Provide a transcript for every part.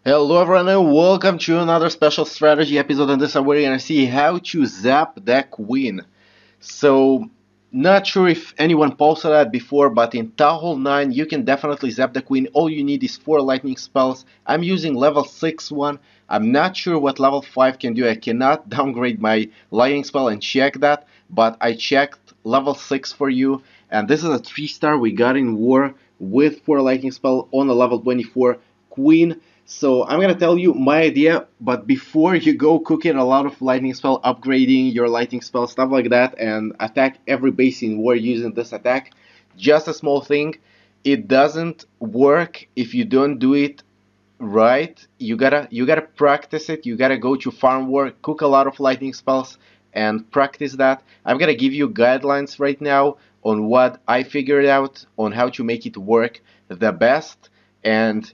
Hello everyone and welcome to another special strategy episode. In this we're gonna see how to zap that queen. So, not sure if anyone posted that before, but in Town 9 you can definitely zap the queen. All you need is 4 lightning spells. I'm using level 6 one. I'm not sure what level 5 can do. I cannot downgrade my lightning spell and check that, but I checked level 6 for you. And this is a 3-star we got in war with 4 lightning spell on a level 24 queen. So I'm gonna tell you my idea, but before you go cooking a lot of lightning spell, upgrading your lightning spell, stuff like that, and attack every base in war using this attack, just a small thing. It doesn't work if you don't do it right. You gotta practice it. You gotta go to farm war, cook a lot of lightning spells, and practice that. I'm gonna give you guidelines right now on what I figured out on how to make it work the best, and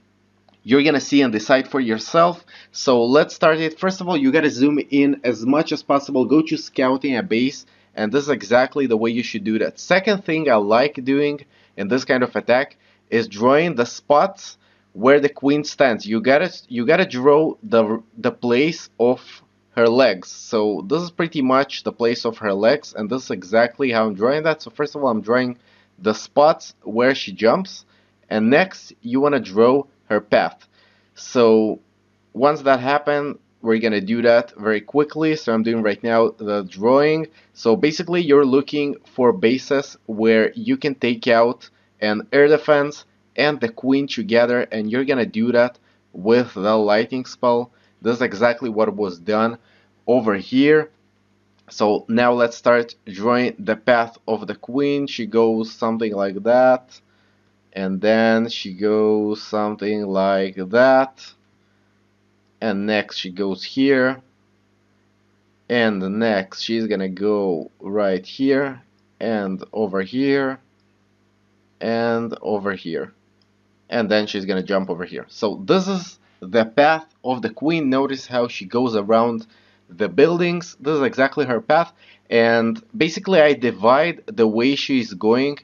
you're gonna see and decide for yourself. So let's start it. First of all, you gotta zoom in as much as possible. Go to scouting a base, and this is exactly the way you should do that. Second thing I like doing in this kind of attack is drawing the spots where the queen stands. You gotta draw the place of her legs. So this is pretty much the place of her legs, and this is exactly how I'm drawing that. So first of all, I'm drawing the spots where she jumps, and next you wanna draw her path. So once that happens, we're gonna do that very quickly. So I'm doing right now the drawing. So basically you're looking for bases where you can take out an air defense and the queen together, and you're gonna do that with the lightning spell. This is exactly what was done over here. So now let's start drawing the path of the queen. She goes something like that, and then she goes something like that, and next she goes here, and next she's gonna go right here and over here and over here, and then she's gonna jump over here. So this is the path of the queen. Notice how she goes around the buildings. This is exactly her path, and basically I divide the way she's going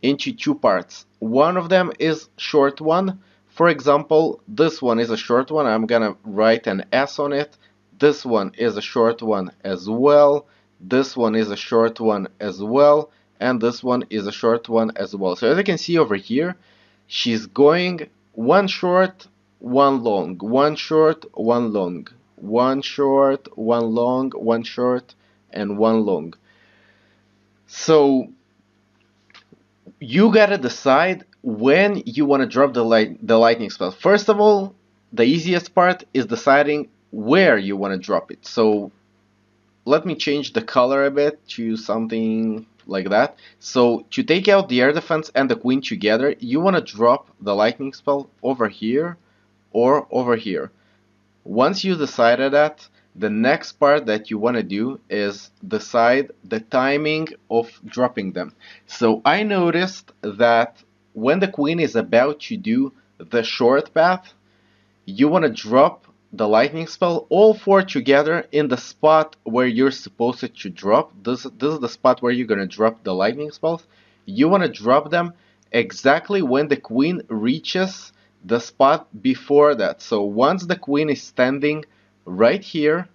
into two parts. One of them is short one. For example, this one is a short one. I'm gonna write an S on it. This one is a short one as well. This one is a short one as well. And this one is a short one as well. So as you can see over here, she's going one short, one long, one short, one long, one short, one long, one short, and one long. So you gotta decide when you want to drop the lightning spell. First of all, the easiest part is deciding where you want to drop it. So let me change the color a bit to something like that. So to take out the air defense and the queen together, you want to drop the lightning spell over here or over here. Once you decided that, the next part that you want to do is decide the timing of dropping them. So I noticed that when the queen is about to do the short path, you want to drop the lightning spell all four together in the spot where you're supposed to drop. This is the spot where you're going to drop the lightning spells. You want to drop them exactly when the queen reaches the spot before that. So once the queen is standing right here,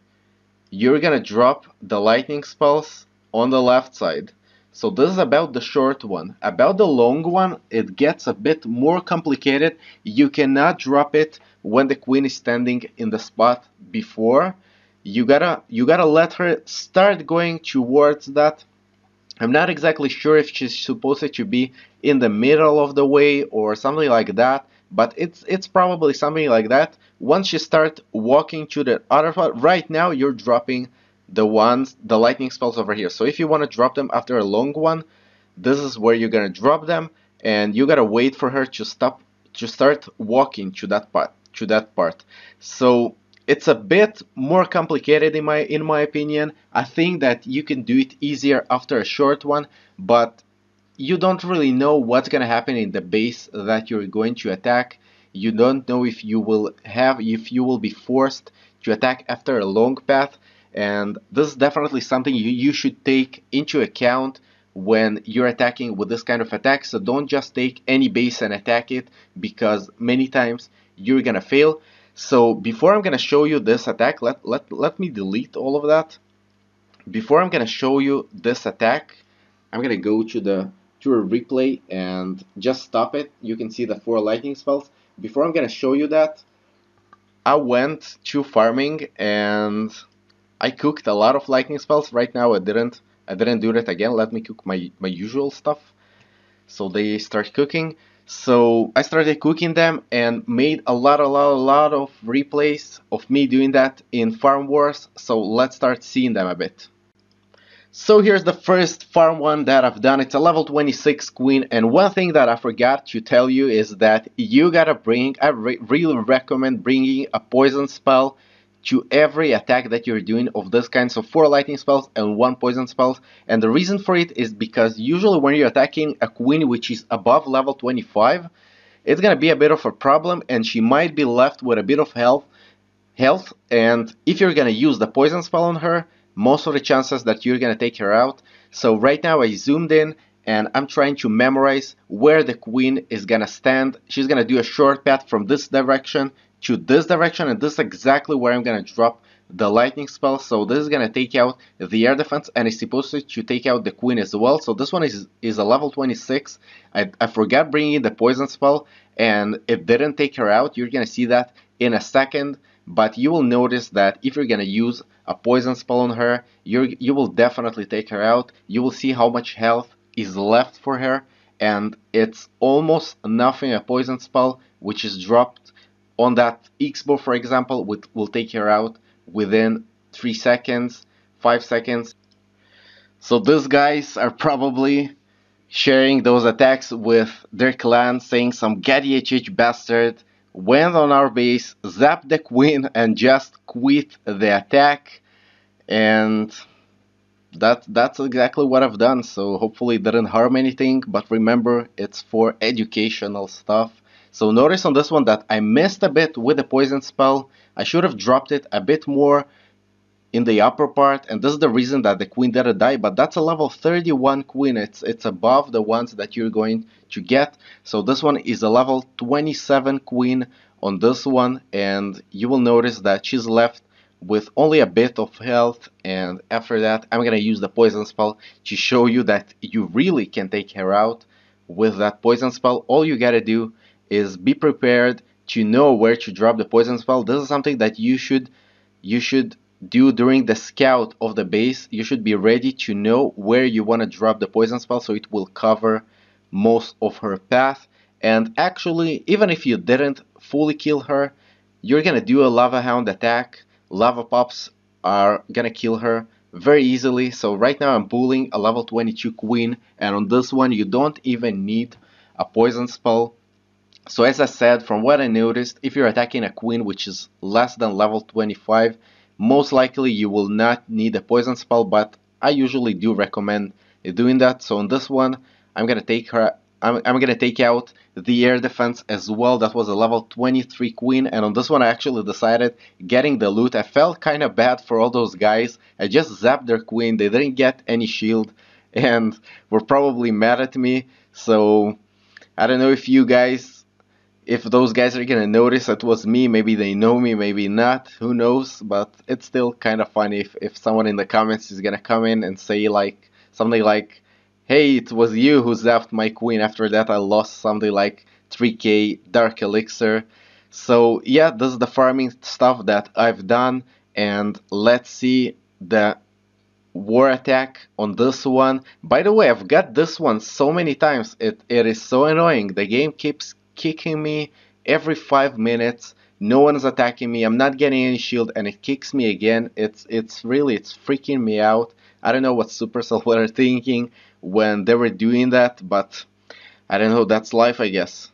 you're gonna drop the lightning spells on the left side. So this is about the short one. About the long one, it gets a bit more complicated. You cannot drop it when the queen is standing in the spot before. You gotta let her start going towards that. I'm not exactly sure if she's supposed to be in the middle of the way or something like that, but it's probably something like that. Once you start walking to the other part, right now you're dropping the lightning spells over here. So if you want to drop them after a long one, this is where you're gonna drop them, and you gotta wait for her to start walking to that part. So it's a bit more complicated in my opinion. I think that you can do it easier after a short one, but you don't really know what's going to happen in the base that you're going to attack. You don't know if you will be forced to attack after a long path, and this is definitely something you should take into account when you're attacking with this kind of attack. So don't just take any base and attack it, because many times you're gonna fail. So before I'm gonna show you this attack, let me delete all of that. Before I'm gonna show you this attack, I'm gonna go to a replay and just stop it. You can see the 4 lightning spells. Before I'm gonna show you that, I went to farming and I cooked a lot of lightning spells. Right now I didn't do that again. Let me cook my usual stuff. So they start cooking. So I started cooking them and made a lot of replays of me doing that in Farm Wars. So let's start seeing them a bit. So here's the first farm one that I've done. It's a level 26 queen, and one thing that I forgot to tell you is that you gotta bring, I really recommend bringing a poison spell to every attack that you're doing of this kind. So 4 lightning spells and 1 poison spell. And the reason for it is because usually when you're attacking a queen which is above level 25, it's gonna be a bit of a problem and she might be left with a bit of health, and if you're gonna use the poison spell on her, most of the chances that you're gonna take her out. So right now I zoomed in and I'm trying to memorize where the queen is gonna stand. She's gonna do a short path from this direction to this direction, and this is exactly where I'm gonna drop the lightning spell. So this is gonna take out the air defense, and it's supposed to take out the queen as well. So this one is a level 26. I forgot bringing the poison spell and it didn't take her out. You're gonna see that in a second. But you will notice that if you're gonna use a poison spell on her, you will definitely take her out. You will see how much health is left for her, and it's almost nothing. A poison spell which is dropped on that X-bow, for example, will take her out within 3 seconds, 5 seconds. So these guys are probably sharing those attacks with their clan, saying some GaddyHH bastard went on our base, zapped the queen, and just quit the attack. And that's exactly what I've done. So hopefully it didn't harm anything, but remember, it's for educational stuff. So notice on this one that I missed a bit with the poison spell. I should have dropped it a bit more in the upper part, and this is the reason that the queen didn't die. But that's a level 31 queen. It's above the ones that you're going to get. So this one is a level 27 queen on this one, and you will notice that she's left with only a bit of health. And after that I'm gonna use the poison spell to show you that you really can take her out with that poison spell. All you gotta do is be prepared to know where to drop the poison spell. This is something that you should do during the scout of the base. You should be ready to know where you want to drop the poison spell, so it will cover most of her path. And actually, even if you didn't fully kill her, you're gonna do a lava hound attack. Lava pops are gonna kill her very easily. So right now I'm pulling a level 22 queen, and on this one you don't even need a poison spell. So as I said, from what I noticed, if you're attacking a queen which is less than level 25, most likely you will not need a poison spell, but I usually do recommend doing that. So on this one, I'm gonna take her. I'm gonna take out the air defense as well. That was a level 23 queen, and on this one I actually decided getting the loot. I felt kind of bad for all those guys. I just zapped their queen. They didn't get any shield, and were probably mad at me. So I don't know if those guys are gonna notice it was me. Maybe they know me, maybe not, who knows. But it's still kind of funny if someone in the comments is gonna come in and say like something like, hey, it was you who zapped my queen. After that I lost something like 3k dark elixir. So yeah, this is the farming stuff that I've done, and let's see the war attack on this one. By the way, I've got this one so many times, it is so annoying. The game keeps kicking me every 5 minutes. No one is attacking me. I'm not getting any shield, and it kicks me again. It's freaking me out. I don't know what Supercell were thinking when they were doing that, but I don't know. That's life, I guess.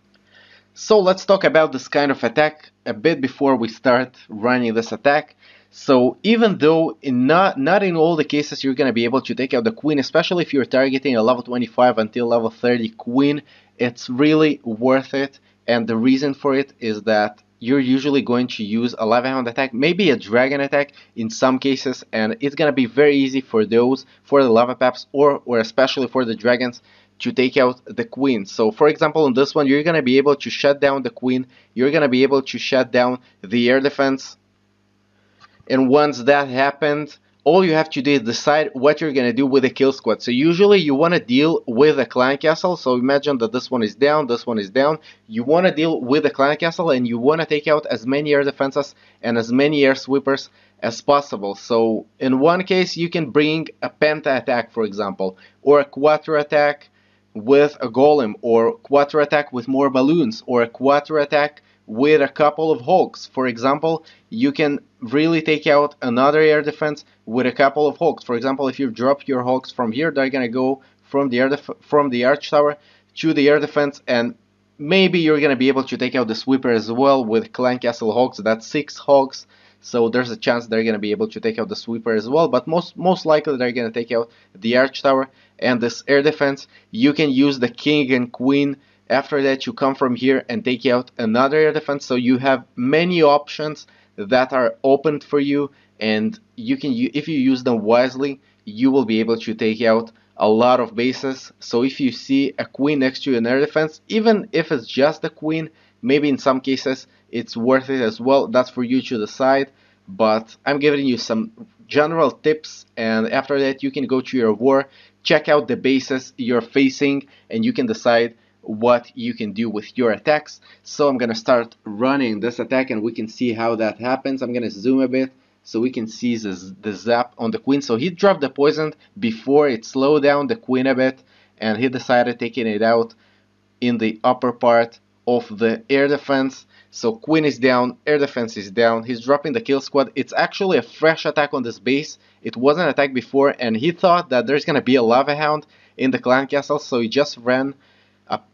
So let's talk about this kind of attack a bit before we start running this attack. So even though not in all the cases you're gonna be able to take out the queen, especially if you're targeting a level 25 until level 30 queen, it's really worth it. And the reason for it is that you're usually going to use a lava hound attack, maybe a dragon attack in some cases, and it's gonna be very easy for the lava paps or especially for the dragons to take out the queen. So for example, on this one, you're going to be able to shut down the queen, you're going to be able to shut down the air defense, and once that happened, all you have to do is decide what you're going to do with the kill squad. So usually you want to deal with a clan castle. So imagine that this one is down, this one is down. You want to deal with the clan castle and you want to take out as many air defenses and as many air sweepers as possible. So in one case you can bring a penta attack, for example, or a quattro attack with a golem, or quattro attack with more balloons, or a quattro attack with a couple of hulks. For example, you can really take out another air defense with a couple of hulks. For example, if you drop your hulks from here, they're gonna go from the arch tower to the air defense, and maybe you're gonna be able to take out the sweeper as well with clan castle hulks. That's 6 hulks, so there's a chance they're gonna be able to take out the sweeper as well. But most likely they're gonna take out the arch tower and this air defense. You can use the king and queen. After that, you come from here and take out another air defense. So you have many options that are open for you, and you can, if you use them wisely, you will be able to take out a lot of bases. So if you see a queen next to an air defense, even if it's just a queen, maybe in some cases it's worth it as well. That's for you to decide, but I'm giving you some general tips, and after that you can go to your war, check out the bases you're facing, and you can decide what you can do with your attacks. So I'm gonna start running this attack and we can see how that happens. I'm gonna zoom a bit so we can see the zap on the queen. So he dropped the poison before it slowed down the queen a bit, and he decided taking it out in the upper part of the air defense. So queen is down, air defense is down, he's dropping the kill squad. It's actually a fresh attack on this base. It wasn't attacked before, and he thought that there's gonna be a lava hound in the clan castle, so he just ran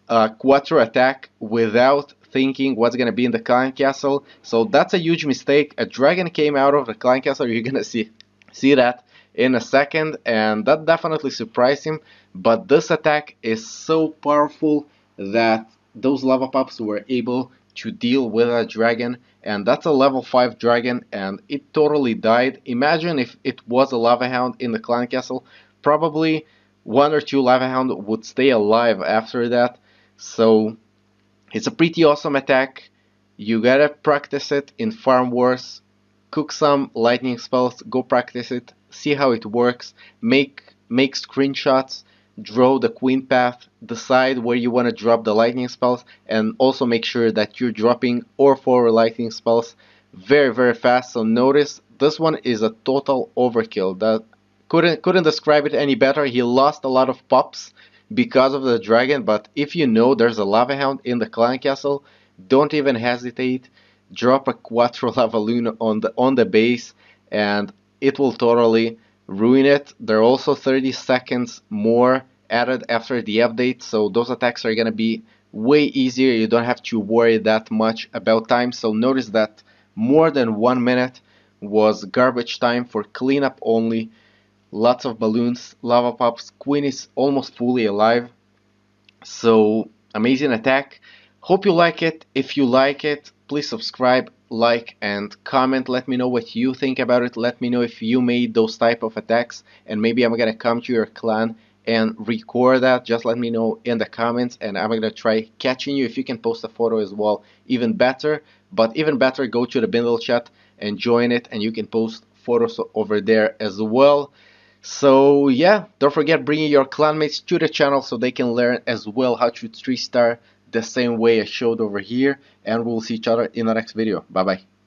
a quattro attack without thinking what's gonna be in the clan castle. So that's a huge mistake. A dragon came out of the clan castle. You're gonna see that in a second, and that definitely surprised him. But this attack is so powerful that those lava pups were able to deal with a dragon, and that's a level 5 dragon, and it totally died. Imagine if it was a lava hound in the clan castle, probably 1 or 2 lava hound would stay alive after that. So it's a pretty awesome attack. You gotta practice it in farm wars, cook some lightning spells, go practice it, see how it works, make screenshots, draw the queen path, decide where you want to drop the lightning spells, and also make sure that you're dropping or forward lightning spells very fast. So notice this one is a total overkill. That couldn't describe it any better. He lost a lot of pops because of the dragon, but if you know there's a lava hound in the clan castle, don't even hesitate. Drop a quattro lava loon on the base, and it will totally ruin it. There are also 30 seconds more added after the update, so those attacks are gonna be way easier. You don't have to worry that much about time. So notice that more than 1 minute was garbage time for cleanup only. Lots of balloons, lava pops, queen is almost fully alive. So amazing attack. Hope you like it. If you like it, please subscribe, like, and comment. Let me know what you think about it. Let me know if you made those type of attacks, and maybe I'm gonna come to your clan and record that. Just let me know in the comments, and I'm gonna try catching you. If you can post a photo as well, even better. But even better, go to the Bindle chat and join it, and you can post photos over there as well. So yeah, don't forget bringing your clanmates to the channel so they can learn as well how to 3-star the same way I showed over here, and we'll see each other in the next video. Bye bye.